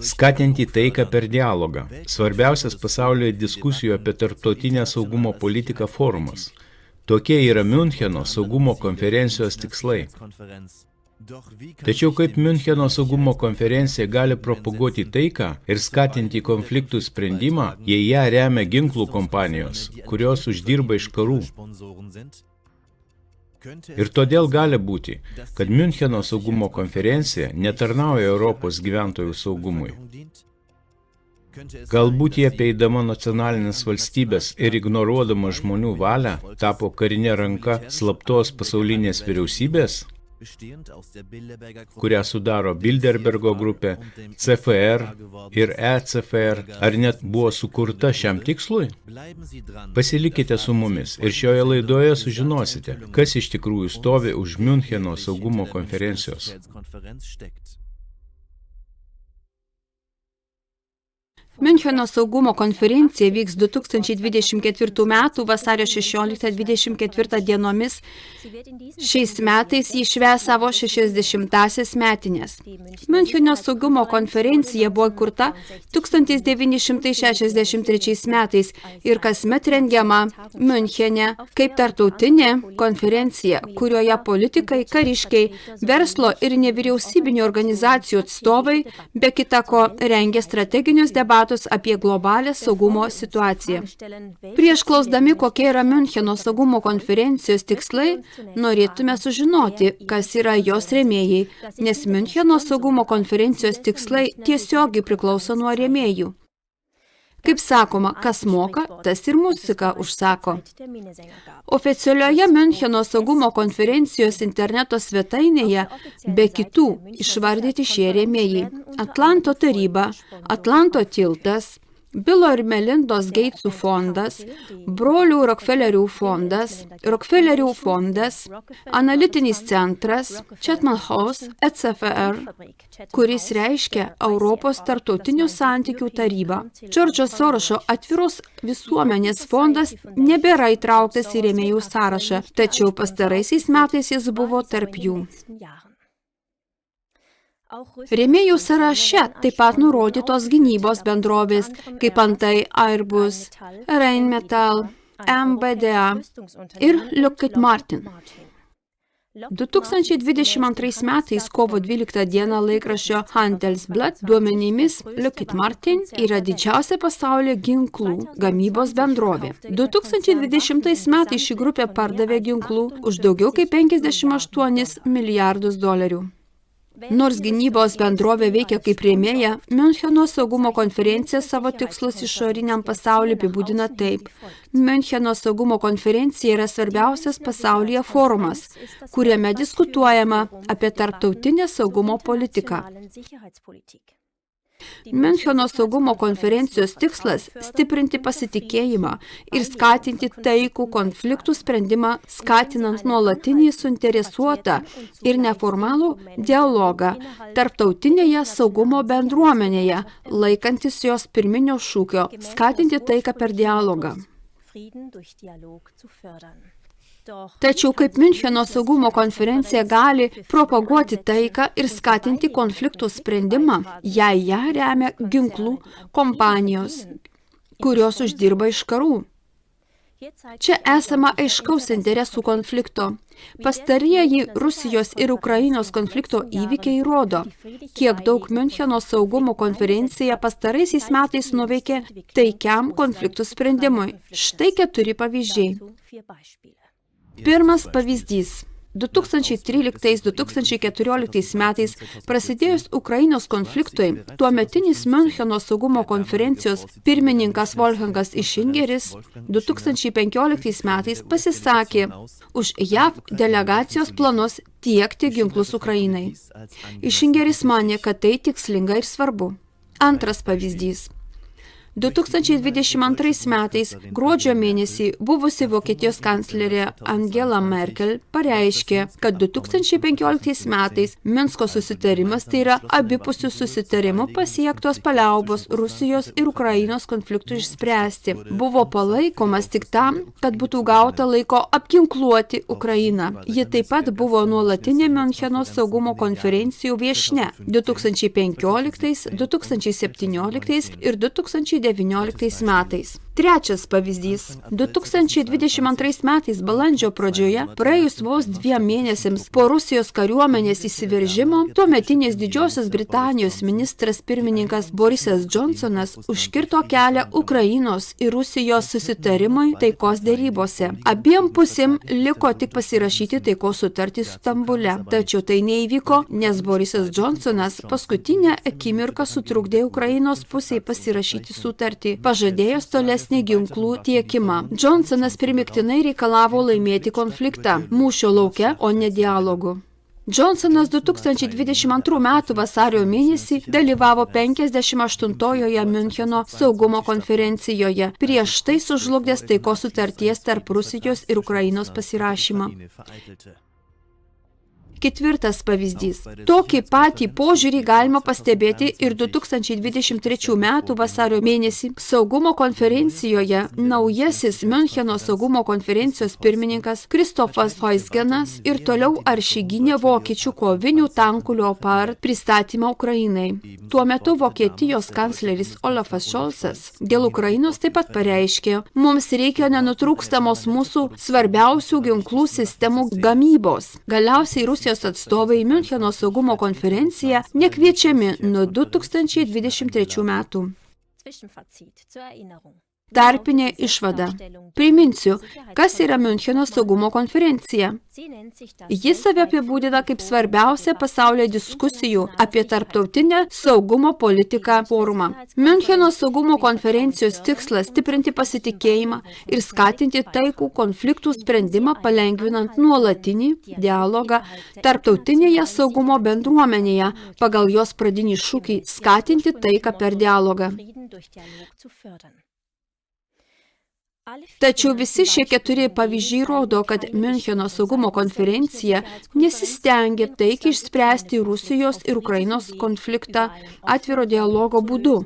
Skatinti taiką per dialogą. Svarbiausias pasaulyje diskusijų apie tarptautinę saugumo politiką forumas. Tokie yra Miuncheno saugumo konferencijos tikslai. Tačiau kaip Miuncheno saugumo konferencija gali propaguoti taiką ir skatinti konfliktų sprendimą, jei ją remia ginklų kompanijos, kurios uždirba iš karų. Ir todėl gali būti, kad Miuncheno saugumo konferencija netarnauja Europos gyventojų saugumui. Galbūt jie apeidama nacionalinės valstybės ir ignoruodama žmonių valią tapo karinė ranka slaptos pasaulinės vyriausybės, kurią sudaro Bilderbergo grupė, CFR ir ECFR, ar net buvo sukurta šiam tikslui? Pasilikite su mumis ir šioje laidoje sužinosite, kas iš tikrųjų stovi už Miuncheno saugumo konferencijos. Miuncheno saugumo konferencija vyks 2024 metų vasario 16-24 dienomis. Šiais metais jį švęs savo 60-asias metinės. Miuncheno saugumo konferencija buvo įkurta 1963 metais ir kasmet rengiama Miunchene kaip tarptautinė konferencija, kurioje politikai, kariškiai, verslo ir nevyriausybinių organizacijų atstovai be kita ko rengia strateginius debatus apie globalią saugumo situaciją. Prieš klausdami, kokie yra Miuncheno saugumo konferencijos tikslai, norėtume sužinoti, kas yra jos rėmėjai, nes Miuncheno saugumo konferencijos tikslai tiesiogiai priklauso nuo rėmėjų. Kaip sakoma, kas moka, tas ir muziką užsako. Oficialioje Miuncheno saugumo konferencijos interneto svetainėje be kitų išvardyti šie rėmėjai: Atlanto taryba, Atlanto tiltas, Bilo ir Melindos Geitsų fondas, brolių Rockefellerių fondas, analitinis centras, Chatham House, ECFR, kuris reiškia Europos tarptautinių santykių taryba. Džordžo Sorošo atviros visuomenės fondas nebėra įtrauktas į rėmėjų sąrašą, tačiau pastaraisiais metais jis buvo tarp jų. Rėmėjų sąraše taip pat nurodytos gynybos bendrovės, kaip antai Airbus, Rheinmetall, MBDA ir Lockheed Martin. 2022 metais kovo 12 dieną laikraščio Handelsblatt duomenimis Lockheed Martin yra didžiausia pasaulyje ginklų gamybos bendrovė. 2020 metais ši grupė pardavė ginklų už daugiau kaip 58 milijardus dolerių. Nors gynybos bendrovė veikia kaip rėmėja, Miuncheno saugumo konferencija savo tikslus išoriniam pasauliu apibūdina taip. Miuncheno saugumo konferencija yra svarbiausias pasaulyje forumas, kuriame diskutuojama apie tarptautinę saugumo politiką. Miuncheno saugumo konferencijos tikslas – stiprinti pasitikėjimą ir skatinti taikų konfliktų sprendimą, skatinant nuolatinį suinteresuotą ir neformalų dialogą tarptautinėje saugumo bendruomenėje, laikantis jos pirminio šūkio – skatinti taiką per dialogą. Tačiau kaip Miuncheno saugumo konferencija gali propaguoti taiką ir skatinti konfliktų sprendimą, jei ją remia ginklų kompanijos, kurios uždirba iš karų. Čia esama aiškaus interesų konflikto. Pastarieji Rusijos ir Ukrainos konflikto įvykiai rodo, kiek daug Miuncheno saugumo konferencija pastaraisiais metais nuveikė taikiam konfliktų sprendimui. Štai 4 pavyzdžiai. Pirmas pavyzdys. 2013-2014 metais prasidėjus Ukrainos konfliktui, tuometinis Miuncheno saugumo konferencijos pirmininkas Wolfgangas Ischingeris 2015 metais pasisakė už JAV delegacijos planus tiekti ginklus Ukrainai. Ischingeris manė, kad tai tikslinga ir svarbu. Antras pavyzdys. 2022 metais gruodžio mėnesį buvusi Vokietijos kanclerė Angela Merkel pareiškė, kad 2015 metais Minsko susitarimas, tai yra abipusių susitarimų pasiektos paliaubos Rusijos ir Ukrainos konfliktų išspręsti, buvo palaikomas tik tam, kad būtų gauta laiko apginkluoti Ukrainą. Ji taip pat buvo nuolatinė Miuncheno saugumo konferencijų viešnia 2015, 2017 ir 2019 metais. Trečias pavyzdys. 2022 metais balandžio pradžioje, praėjus vos 2 mėnesiams po Rusijos kariuomenės įsiveržimo, tuometinis Didžiosios Britanijos ministras pirmininkas Borisas Johnsonas užkirto kelią Ukrainos ir Rusijos susitarimui taikos dėrybose. Abiem pusėm liko tik pasirašyti taikos sutartį Stambule. Tačiau tai neįvyko, nes Borisas Johnsonas paskutinę akimirką sutrukdė Ukrainos pusiai pasirašyti sutartį, pažadėjęs tolesnį ginklų tiekimą. Johnsonas primiktinai reikalavo laimėti konfliktą mūšio lauke, o ne dialogu. Johnsonas 2022 metų vasario mėnesį dalyvavo 58-ojoje Miuncheno saugumo konferencijoje, prieš tai sužlugdęs taikos sutarties tarp Rusijos ir Ukrainos pasirašymą. Ketvirtas pavyzdys. Tokį patį požiūrį galima pastebėti ir 2023 metų vasario mėnesį saugumo konferencijoje naujasis Miuncheno saugumo konferencijos pirmininkas Kristofas Heusgenas ir toliau aršygynė vokiečių kovinių tankų Leopard pristatymą Ukrainai. Tuo metu Vokietijos kancleris Olafas Scholzas dėl Ukrainos taip pat pareiškė, mums reikia nenutrūkstamos mūsų svarbiausių ginklų sistemų gamybos. Galiausiai Rusijos atstovai Miuncheno saugumo konferenciją nekviečiami nuo 2023 metų. Tarpinė išvada. Priminsiu, kas yra Miuncheno saugumo konferencija. Jis save apibūdina kaip svarbiausia pasaulio diskusijų apie tarptautinę saugumo politiką forumą. Miuncheno saugumo konferencijos tikslas stiprinti pasitikėjimą ir skatinti taikų konfliktų sprendimą, palengvinant nuolatinį dialogą tarptautinėje saugumo bendruomenėje pagal jos pradinį šūkį skatinti taiką per dialogą. Tačiau visi šie 4 pavyzdžiai rodo, kad Miuncheno saugumo konferencija nesistengė taikiai išspręsti Rusijos ir Ukrainos konfliktą atviro dialogo būdu,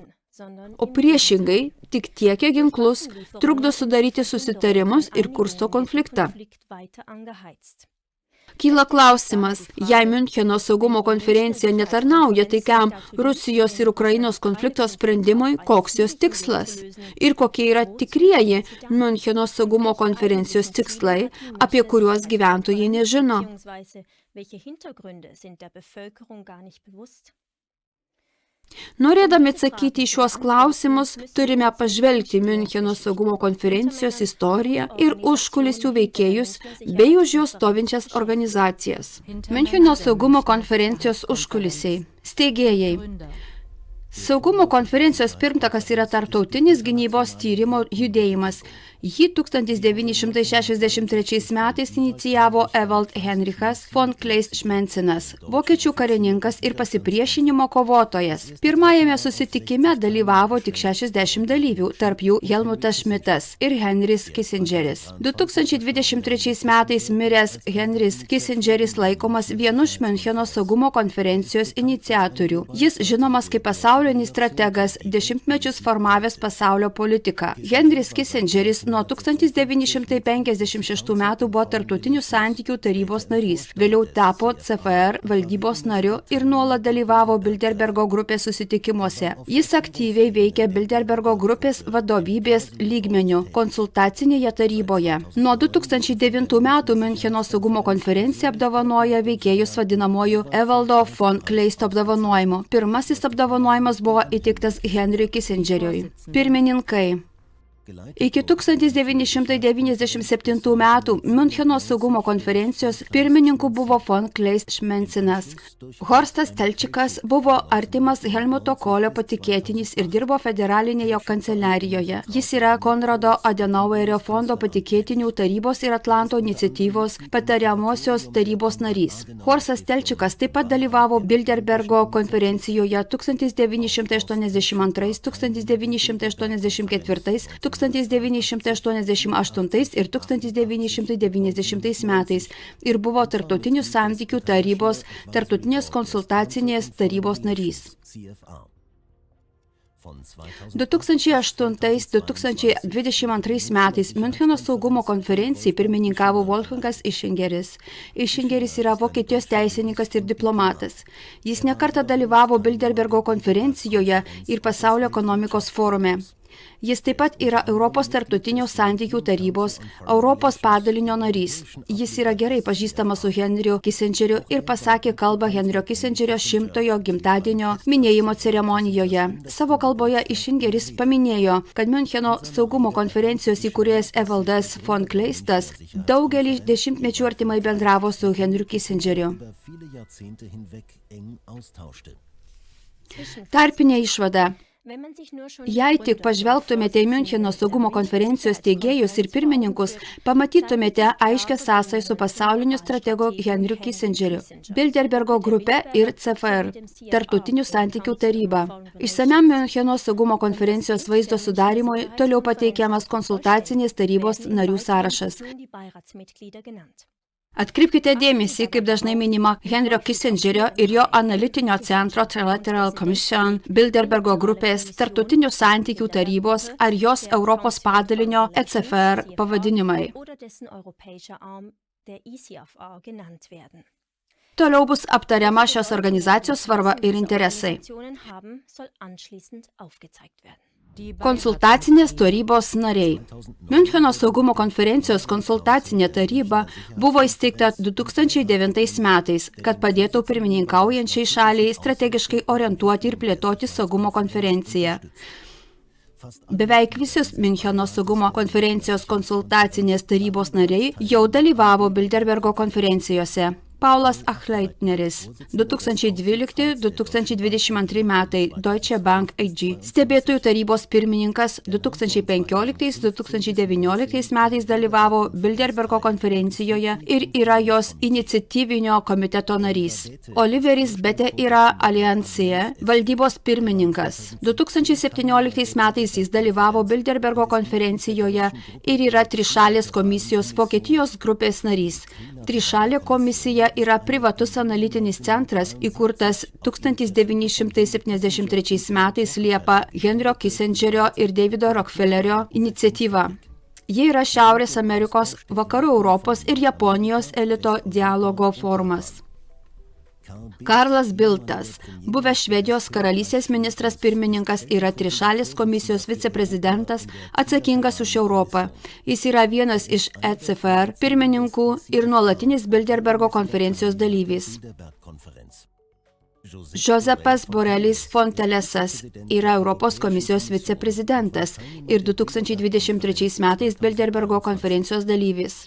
o priešingai tik tiekia ginklus, trukdo sudaryti susitarimus ir kursto konfliktą. Kyla klausimas, jei Miuncheno saugumo konferencija netarnauja taikiam Rusijos ir Ukrainos konflikto sprendimui, koks jos tikslas? Ir kokie yra tikrieji Miuncheno saugumo konferencijos tikslai, apie kuriuos gyventojai nežino? Norėdami atsakyti į šiuos klausimus, turime pažvelgti Miuncheno saugumo konferencijos istoriją ir užkulisių veikėjus bei už jos stovinčias organizacijas. Miuncheno saugumo konferencijos užkulisiai. Steigėjai. Saugumo konferencijos pirmtakas yra tarptautinis gynybos tyrimo judėjimas. Jį 1963 metais inicijavo Ewald Heinrichas von Kleist-Schmenzinas, vokiečių karininkas ir pasipriešinimo kovotojas. Pirmajame susitikime dalyvavo tik 60 dalyvių, tarp jų Helmutas Schmidtas ir Henris Kissingeris. 2023 metais miręs Henris Kissingeris laikomas vienu iš Miuncheno saugumo konferencijos iniciatorių. Jis žinomas kaip pasaulinis strategas, dešimtmečius formavęs pasaulio politiką. Henris Kissingeris nuo 1956 metų buvo Tarptautinių santykių tarybos narys. Vėliau tapo CFR valdybos nariu ir nuolat dalyvavo Bilderbergo grupės susitikimuose. Jis aktyviai veikia Bilderbergo grupės vadovybės lygmeniu konsultacinėje taryboje. Nuo 2009 metų Miuncheno saugumo konferencija apdovanoja veikėjus vadinamoju Ewaldo von Kleist apdovanojimu. Pirmasis apdovanojimas buvo įteiktas Henry Kissingeriui. Pirmininkai. Iki 1997 metų Miuncheno saugumo konferencijos pirmininku buvo von Kleist-Schmenzinas. Horstas Telčikas buvo artimas Helmuto Kolio patikėtinis ir dirbo federalinėje kanceliarijoje. Jis yra Konrado Adenauerio fondo patikėtinių tarybos ir Atlanto iniciatyvos patariamosios tarybos narys. Horstas Telčikas taip pat dalyvavo Bilderbergo konferencijoje 1982, 1984, 1988 ir 1990 metais ir buvo Tarptautinių santykių tarybos, Tarptautinės konsultacinės tarybos narys. 2008-2022 metais Miuncheno saugumo konferencijai pirmininkavo Wolfgangas Ischingeris. Ischingeris yra Vokietijos teisininkas ir diplomatas. Jis nekartą dalyvavo Bilderbergo konferencijoje ir Pasaulio ekonomikos forume. Jis taip pat yra Europos tarptautinių santykių tarybos, Europos padalinio narys. Jis yra gerai pažįstamas su Henriu Kissingeriu ir pasakė kalbą Henrio Kissingerio 100-ojo gimtadienio minėjimo ceremonijoje. Savo kalboje Ischingeris paminėjo, kad Miuncheno saugumo konferencijos įkūrėjas Evaldas von Kleistas daugelį dešimtmečių artimai bendravo su Henriu Kissingeriu. Tarpinė išvada. Jei tik pažvelgtumėte į Miuncheno saugumo konferencijos teigėjus ir pirmininkus, pamatytumėte aiškę sąsają su pasauliniu strategu Henriu Kissingeriu, Bilderbergo grupe ir CFR, Tarptautinių santykių taryba. Išsamiam Miuncheno saugumo konferencijos vaizdo sudarimui toliau pateikiamas konsultacinės tarybos narių sąrašas. Atkreipkite dėmesį, kaip dažnai minima Henrio Kissingerio ir jo analitinio centro Trilateral Commission, Bilderbergo grupės, Tarptautinių santykių tarybos ar jos Europos padalinio ECFR pavadinimai. Toliau bus aptariama šios organizacijos svarba ir interesai. Konsultacinės tarybos nariai. Miuncheno saugumo konferencijos konsultacinė taryba buvo įsteigta 2009 metais, kad padėtų pirmininkaujančiai šaliai strategiškai orientuoti ir plėtoti saugumo konferenciją. Beveik visos Miuncheno saugumo konferencijos konsultacinės tarybos nariai jau dalyvavo Bilderbergo konferencijose. Paulas Achleitneris, 2012-2022 metai, Deutsche Bank AG. Stebėtojų tarybos pirmininkas 2015-2019 metais dalyvavo Bilderbergo konferencijoje ir yra jos iniciatyvinio komiteto narys. Oliveris Bete yra Aliancija valdybos pirmininkas. 2017 metais jis dalyvavo Bilderbergo konferencijoje ir yra trišalės komisijos Vokietijos grupės narys. Trišalė komisija yra privatus analitinis centras, įkurtas 1973 metais Liepą Henrio Kissingerio ir Davido Rockefellerio iniciatyva. Jie yra Šiaurės Amerikos, Vakarų Europos ir Japonijos elito dialogo formas. Karlas Bildtas, buvęs Švedijos karalystės ministras pirmininkas, yra trišalės komisijos viceprezidentas atsakingas už Europą. Jis yra vienas iš ECFR pirmininkų ir nuolatinis Bilderbergo konferencijos dalyvis. Josepas Borelis Fontelesas yra Europos komisijos viceprezidentas ir 2023 metais Bilderbergo konferencijos dalyvis.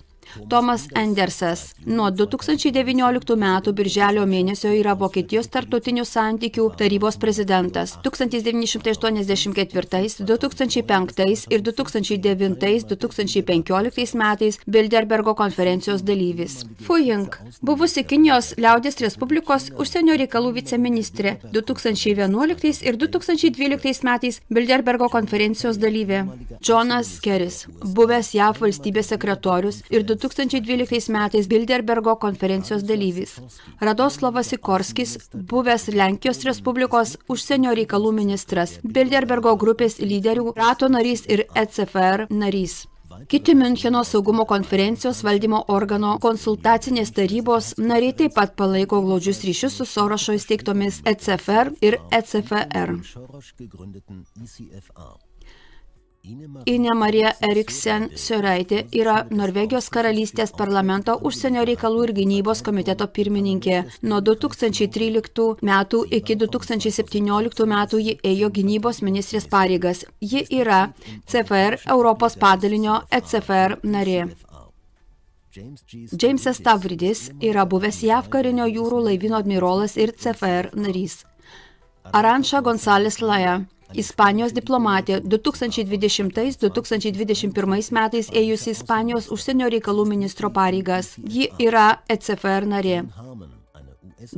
Tomas Andersas nuo 2019 metų birželio mėnesio yra Vokietijos tarptautinių santykių tarybos prezidentas. 1984, 2005 ir 2009-2015 metais Bilderbergo konferencijos dalyvis. Fu Ying, buvusi Kinijos liaudies Respublikos užsienio reikalų viceministrė, 2011 ir 2012 metais Bilderbergo konferencijos dalyvė. Johnas Kerris, buvęs JAV valstybės sekretorius ir 2012 metais Bilderbergo konferencijos dalyvis. Radoslavas Sikorskis, buvęs Lenkijos Respublikos užsienio reikalų ministras, Bilderbergo grupės lyderių rato narys ir ECFR narys. Kiti Miuncheno saugumo konferencijos valdymo organo konsultacinės tarybos nariai taip pat palaiko glaudžius ryšius su Sorošo įsteigtomis ECFR ir ECFR. Ine Marija Eriksen Søreitė yra Norvegijos karalystės parlamento užsienio reikalų ir gynybos komiteto pirmininkė. Nuo 2013 metų iki 2017 metų ji ėjo gynybos ministrės pareigas. Ji yra CFR Europos padalinio ECFR narė. Džeimsas Stavridis yra buvęs JAV karinio jūrų laivyno admirolas ir CFR narys. Aranša González Laya, Ispanijos diplomatė, 2020-2021 metais ėjusi Ispanijos užsienio reikalų ministro pareigas. Ji yra ECFR narė.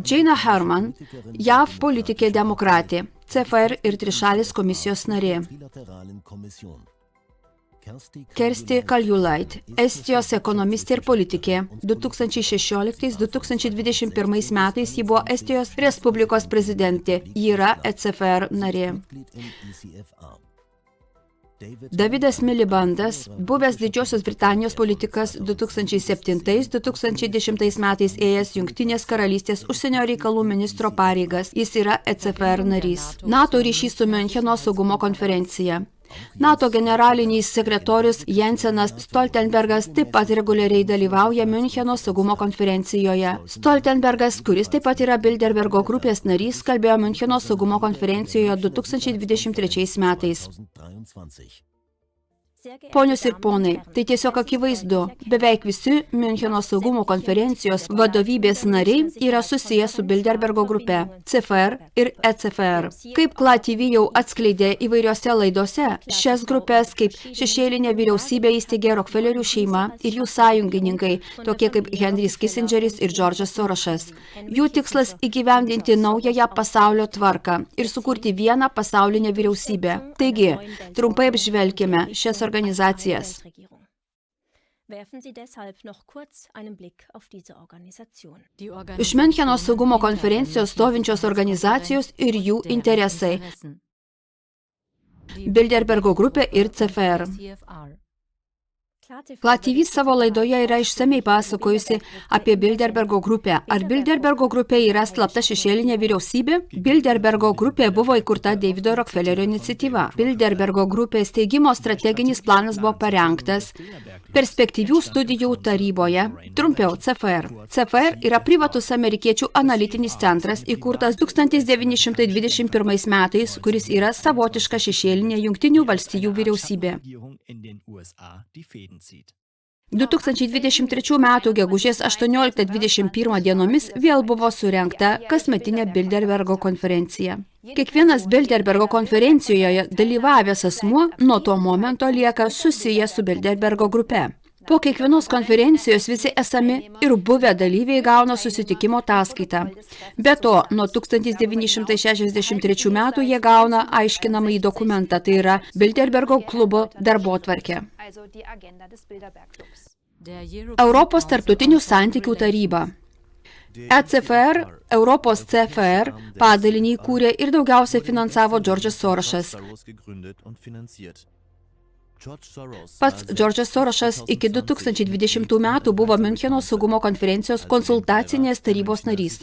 Jana Harman, JAV politikė demokratė, CFR ir trišalės komisijos narė. Kersti Kaljulaid, Estijos ekonomistė ir politikė. 2016-2021 metais ji buvo Estijos Respublikos prezidentė. Ji yra ECFR narė. Davidas Milibandas, buvęs Didžiosios Britanijos politikas, 2007-2010 metais ėjęs Jungtinės karalystės užsienio reikalų ministro pareigas. Jis yra ECFR narys. NATO ryšys su Miuncheno saugumo konferencija. NATO generalinis sekretorius Jensenas Stoltenbergas taip pat reguliariai dalyvauja Miuncheno saugumo konferencijoje. Stoltenbergas, kuris taip pat yra Bilderbergo grupės narys, kalbėjo Miuncheno saugumo konferencijoje 2023 metais. Ponios ir ponai, tai tiesiog akivaizdu, beveik visi Miuncheno saugumo konferencijos vadovybės nariai yra susiję su Bilderbergo grupe, CFR ir ECFR. Kaip KLA-TV jau atskleidė įvairiose laidose, šias grupės kaip šešėlinė vyriausybė įsteigė Rockefellerių šeima ir jų sąjungininkai, tokie kaip Henrys Kissingeris ir Džordžas Sorošas. Jų tikslas įgyvendinti naująją pasaulio tvarką ir sukurti vieną pasaulinę vyriausybę. Taigi, trumpai apžvelkime šias organizacijas. Iš Miuncheno saugumo konferencijos stovinčios organizacijos ir jų interesai. Bilderbergo grupė ir CFR. KLA-TV savo laidoje yra išsamei pasakojusi apie Bilderbergo grupę. Ar Bilderbergo grupė yra slapta šešėlinė vyriausybė? Bilderbergo grupė buvo įkurta Davido Rockefellerio iniciatyva. Bilderbergo grupės steigimo strateginis planas buvo parengtas perspektyvių studijų taryboje, trumpiau CFR. CFR yra privatus amerikiečių analitinis centras, įkurtas 1921 metais, kuris yra savotiška šešėlinė Jungtinių valstijų vyriausybė. 2023 metų gegužės 18-21 dienomis vėl buvo surengta kasmetinė Bilderbergo konferencija. Kiekvienas Bilderbergo konferencijoje dalyvavęs asmuo nuo to momento lieka susijęs su Bilderbergo grupe. Po kiekvienos konferencijos visi esami ir buvę dalyviai gauna susitikimo ataskaitą. Be to, nuo 1963 metų jie gauna aiškinamąjį dokumentą, tai yra Bilderbergo klubo darbotvarkę. Europos tarptautinių santykių taryba. ECFR, Europos CFR padalinį įkūrė ir daugiausiai finansavo Džordžas Sorošas. Pats Džordžas Sorošas iki 2020 metų buvo Miuncheno saugumo konferencijos konsultacinės tarybos narys.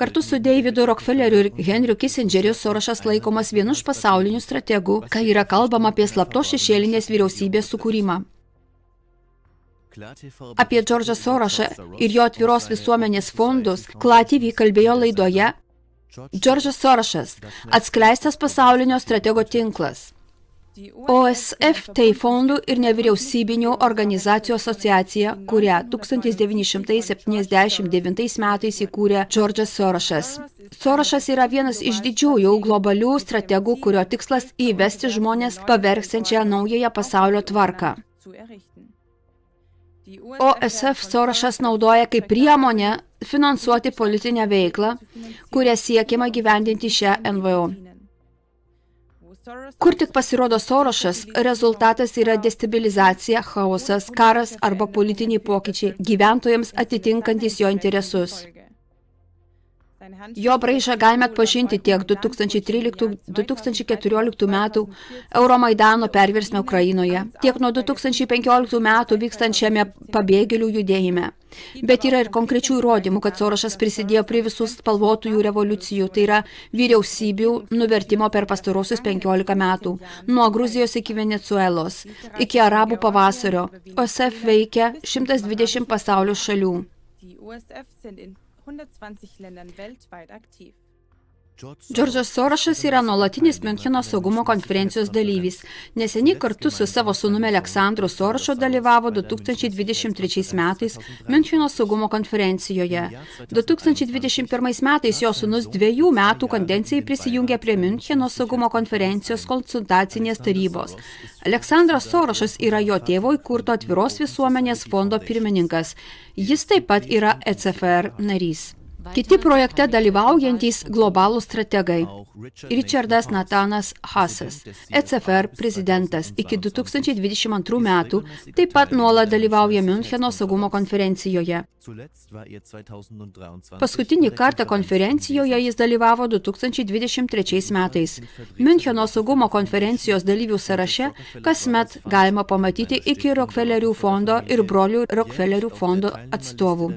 Kartu su Davidu Rockefelleriu ir Henriu Kissingeriu Sorošas laikomas vienu iš pasaulinių strategų, kai yra kalbama apie slaptos šešėlinės vyriausybės sukūrimą. Apie Džordžą Sorošą ir jo atviros visuomenės fondus KLA-TV kalbėjo laidoje Džordžas Sorošas – atskleistas pasaulinio stratego tinklas. OSF tai fondų ir nevyriausybinių organizacijų asociacija, kurią 1979 metais įkūrė Džordžas Sorošas. Sorošas yra vienas iš didžiųjų globalių strategų, kurio tikslas įvesti žmonės pavergsiančią naująją pasaulio tvarką. OSF Sorošas naudoja kaip priemonę finansuoti politinę veiklą, kurią siekiama gyvendinti šią NVO. Kur tik pasirodo Sorošas, rezultatas yra destabilizacija, chaosas, karas arba politiniai pokyčiai, gyventojams atitinkantis jo interesus. Jo braižą galime atpažinti tiek 2013-2014 metų Euromaidano perversme Ukrainoje, tiek nuo 2015 metų vykstančiame pabėgėlių judėjime. Bet yra ir konkrečių įrodymų, kad Sorošas prisidėjo prie visų spalvotųjų revoliucijų, tai yra vyriausybių nuvertimo per pastarosius 15 metų, nuo Gruzijos iki Venezuelos, iki Arabų pavasario. OSF veikia 120 pasaulio šalių. Džordžas Sorošas yra nuolatinis Miuncheno saugumo konferencijos dalyvis. Neseniai kartu su savo sūnumi Aleksandru Sorošu dalyvavo 2023 metais Miuncheno saugumo konferencijoje. 2021 metais jo sūnus 2 metų kadencijai prisijungė prie Miuncheno saugumo konferencijos konsultacinės tarybos. Aleksandras Sorošas yra jo tėvo įkurto atviros visuomenės fondo pirmininkas. Jis taip pat yra ECFR narys. Kiti projekte dalyvaujantys globalų strategai. Richardas Nathanas Haasas, ECFR prezidentas iki 2022 metų, taip pat nuolat dalyvauja Miuncheno saugumo konferencijoje. Paskutinį kartą konferencijoje jis dalyvavo 2023 metais. Miuncheno saugumo konferencijos dalyvių sąraše kasmet galima pamatyti iki Rockefellerių fondo ir brolių Rockefellerių fondo atstovų.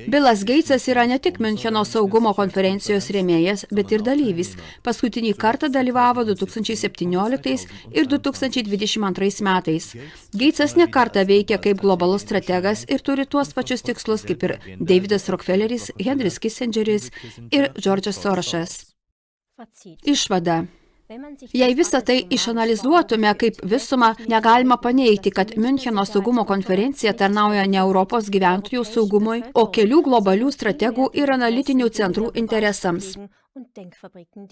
Billas Gatesas yra ne tik Miuncheno saugumo konferencijos rėmėjas, bet ir dalyvis. Paskutinį kartą dalyvavo 2017 ir 2022 metais. Gatesas ne kartą veikia kaip globalus strategas ir turi tuos pačius tikslus kaip ir Davidas Rockefelleris, Henris Kissingeris ir Džordžas Sorošas. Išvada. Jei visą tai išanalizuotume kaip visumą, negalima paneigti, kad Miuncheno saugumo konferencija tarnauja ne Europos gyventojų saugumui, o kelių globalių strategų ir analitinių centrų interesams.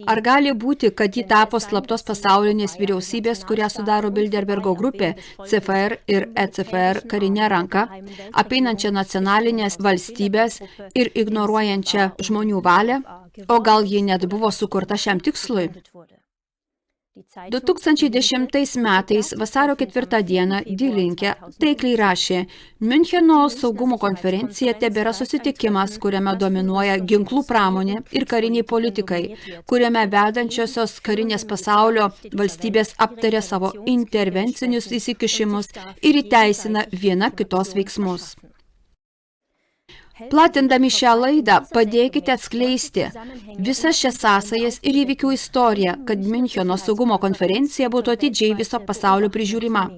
Ar gali būti, kad ji tapo slaptos pasaulinės vyriausybės, kurią sudaro Bilderbergo grupė, CFR ir ECFR karinė ranka, apeinančią nacionalinės valstybės ir ignoruojančią žmonių valią, o gal ji net buvo sukurta šiam tikslui? 2010 metais vasario 4 dieną Die Linke taikliai rašė: Miuncheno saugumo konferencija tebėra susitikimas, kuriame dominuoja ginklų pramonė ir kariniai politikai, kuriame vedančiosios karinės pasaulio valstybės aptarė savo intervencinius įsikišimus ir įteisina viena kitos veiksmus. Platindami šią laidą, padėkite atskleisti visas šias sąsajas ir įvykių istoriją, kad Miuncheno saugumo konferencija būtų atidžiai viso pasaulio prižiūrima.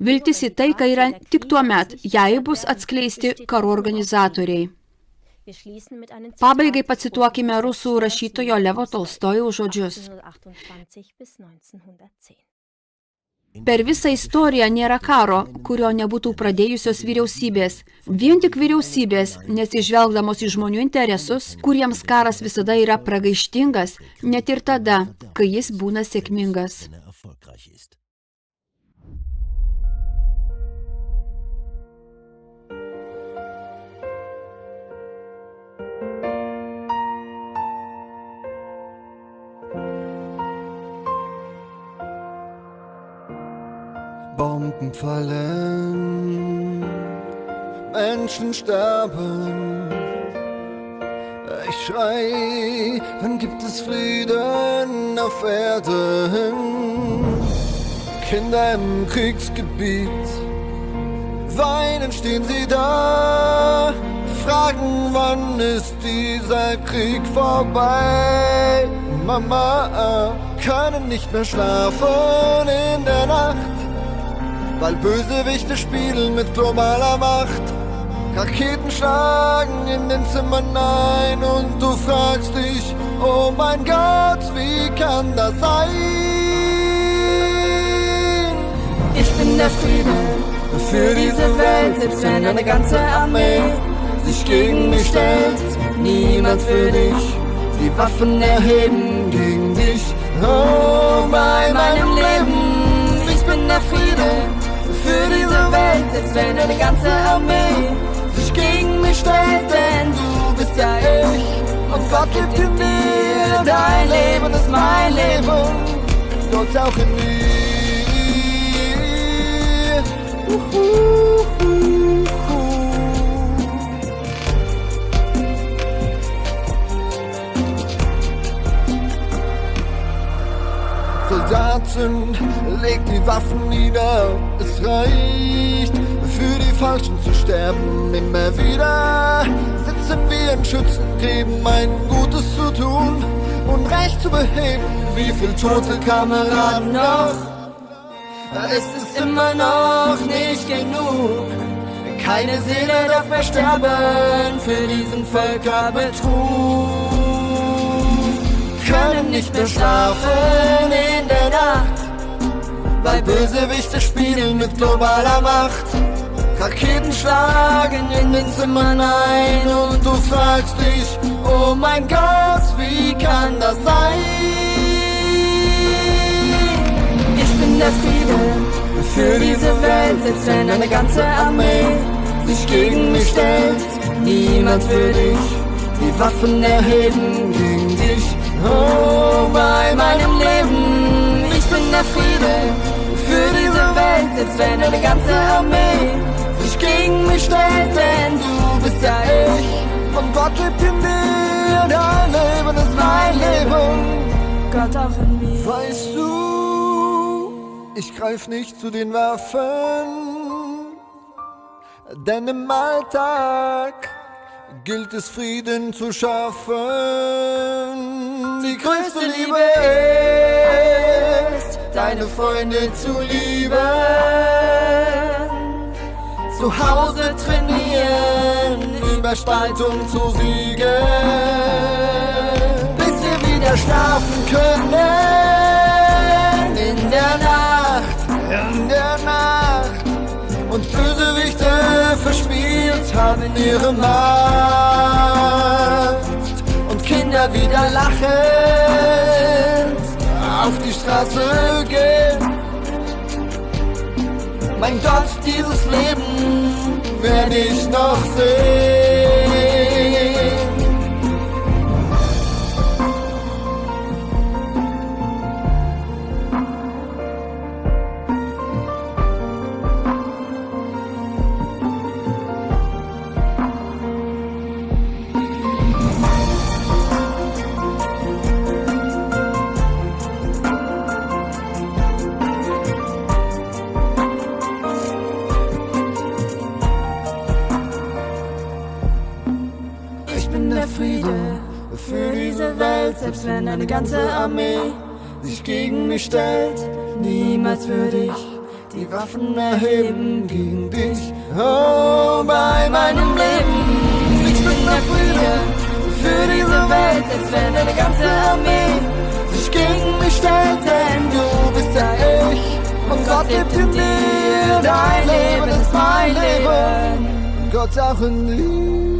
Viltis į taiką yra tik tuo met, jei bus atskleisti karo organizatoriai. Pabaigai pacituokime rusų rašytojo Levo Tolstojaus žodžius. Per visą istoriją nėra karo, kurio nebūtų pradėjusios vyriausybės. Vien tik vyriausybės, nesižvelgdamos į žmonių interesus, kuriems karas visada yra pragaištingas, net ir tada, kai jis būna sėkmingas. Bomben fallen, Menschen sterben. Ich schrei, wann gibt es Frieden auf Erden? Kinder im Kriegsgebiet, weinen stehen sie da, fragen, wann ist dieser Krieg vorbei? Mama, können nicht mehr schlafen in der Nacht, weil Bösewichte spielen mit globaler Macht. Raketen schlagen in den Zimmern ein und du fragst dich, oh mein Gott, wie kann das sein? Ich bin der Friede für diese Welt, selbst wenn eine ganze Armee sich gegen mich stellt. Niemand für dich, die Waffen erheben gegen dich. Oh, bei meinem Leben, ich bin der Friede für diese Welt, selbst wenn eine ganze Armee sich gegen mich stellt, denn du bist ja ich und Gott gibt in dir, dein Leben ist mein Leben, Gott auch in mir. sind, legt die Waffen nieder. Es reicht, für die Falschen zu sterben. Immer wieder sitzen wir in Schützengräben, ein Gutes zu tun und Recht zu beheben. Wie viel tote Kameraden noch? Es ist immer noch nicht genug. Keine Seele darf mehr sterben für diesen Völkerbetrug. Können nicht mehr schlafen in der Nacht, weil Bösewichte spielen mit globaler Macht. Raketen schlagen in den Zimmern ein und du fragst dich, oh mein Gott, wie kann das sein? Ich bin der Friede für diese Welt, selbst wenn eine ganze Armee sich gegen mich stellt. Niemand will dich die Waffen erheben gegen dich. Oh, bei meinem Leben, ich bin der Friede für diese Welt, selbst wenn eine ganze Armee sich gegen mich stellt, denn du bist ja ich. Und Gott lebt in dir, dein Leben ist mein Leben. Gott auch in mir. Weißt du, ich greif nicht zu den Waffen, denn im Alltag gilt es Frieden zu schaffen. Die größte Liebe ist, deine Freunde zu lieben, zu Hause trainieren, über Spaltung zu siegen, bis wir wieder schlafen können in der Nacht, und Bösewichte verspielt haben ihre Macht und Kinder wieder lachend auf die Straße gehen. Mein Gott, dieses Leben werde ich noch sehen. Für diese Welt, selbst wenn eine ganze Armee sich gegen mich stellt, niemals würde ich die Waffen erheben gegen dich. Oh, bei meinem Leben, ich bin der Friede für diese Welt, selbst wenn eine ganze Armee sich gegen mich stellt, denn du bist ja ich. Und Gott lebt in dir, dein Leben ist mein Leben. Gott auch in dir.